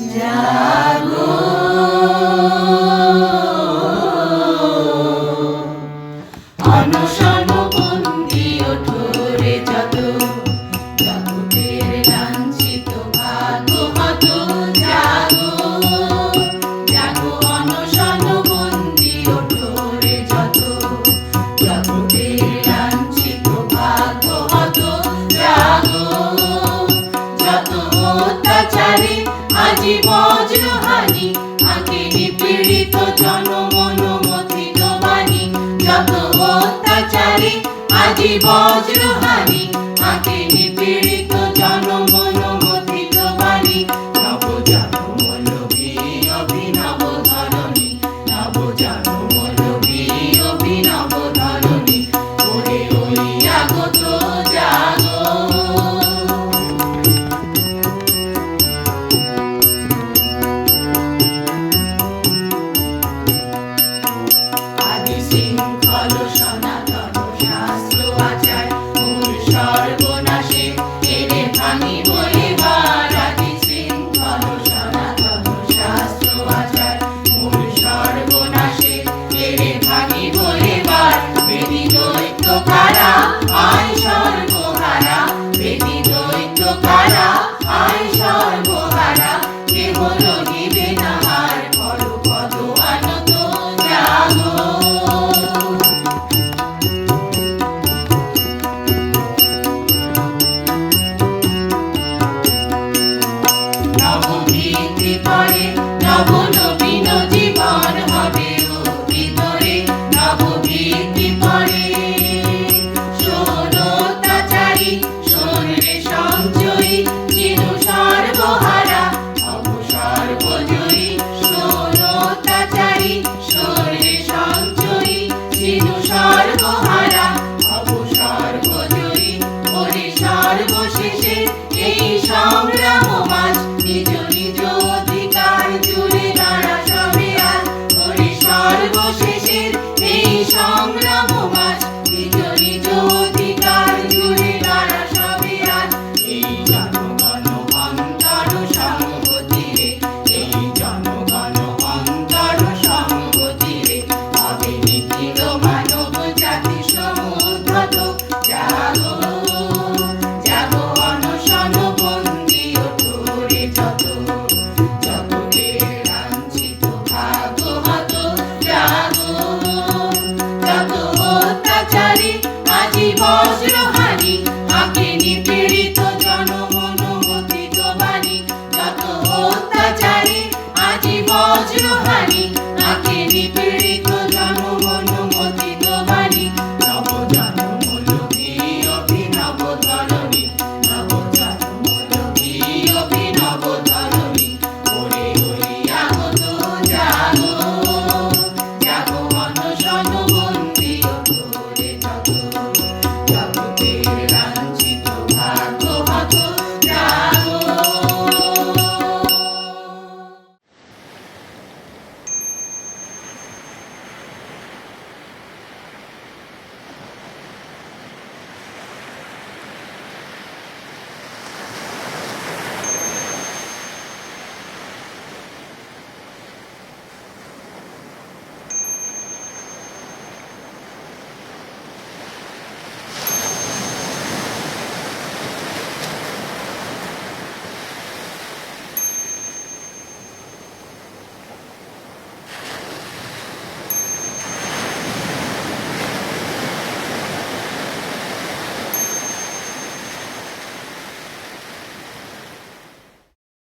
জাগো অনশন বন্দি ওঠো রে যত জগতের লাঞ্ছিত ভাগ্যহত জাগো জাগো অনশন বন্দি ওঠো রে যত জগতের লাঞ্ছিত ভাগ্যহত জাগো যত অত্যাচারে আজি বজ্রহানি আগে নিপীড়িত জনমন মথিত বাণী যত অত্যাচারে আজি বজ্রহানি আগে নিপীড়িত জনমন মথিত বাণী নব জনমলভী অভিনব ধরণী নব জনমলভী অভিনব ধরণী ওরে ওই আগত জাগো শৃঙ্খল সনাতন শাস্ত্র আচার মূল সর্বনাশে এরে ভাঙিব এবার আদি শৃঙ্খল সনাতন শাস্ত্র আচার মূল সর্বনাশে এরে ভাঙিব এবার বেদি দৈত্য কারা আয় সর্বহারা বেদি দৈত্য কারা আয় সর্বহারা কেহ রহিবে না আর করো পদ আনত জাগো নবভীতি পরে নব নবীন জীবন হবে ভিতরে নবভীতি পরে শোন অত্যাচারী শোন রে সঞ্চয়ী চিনু সর্বহারা অবসর্বজয়ী শোন অত্যাচারী শোন রে সঞ্চয়ী চিনু সর্বহারা অবসর্বজয়ী ওরে সর্বশেষে এই সংগ্রাম মাঝ নিজ নিজ অধিকার জুড়ে দাঁড়া সবে আজ ওরে সর্বশেষের এই সংগ্রাম মাঝ নিজ নিজ অধিকার জুড়ে দাঁড়া সবে আজ এই জনগণ অন্তর সংগতিরে এই জনগণ অন্তর সংগতিরে হবে নিখিল মানব জাতি সমুদ্ধত জাগো জাগো অনশন বন্দি ওঠো রে যত জগতের লাঞ্ছিত ভাগ্যহত জাগো যত অত্যাচারে আজি বজ্রহানি আগে নিপীড়িত জনমন মথিত বাণী যত অত্যাচারে আজি বজ্রহানি আগে নিপীড়িত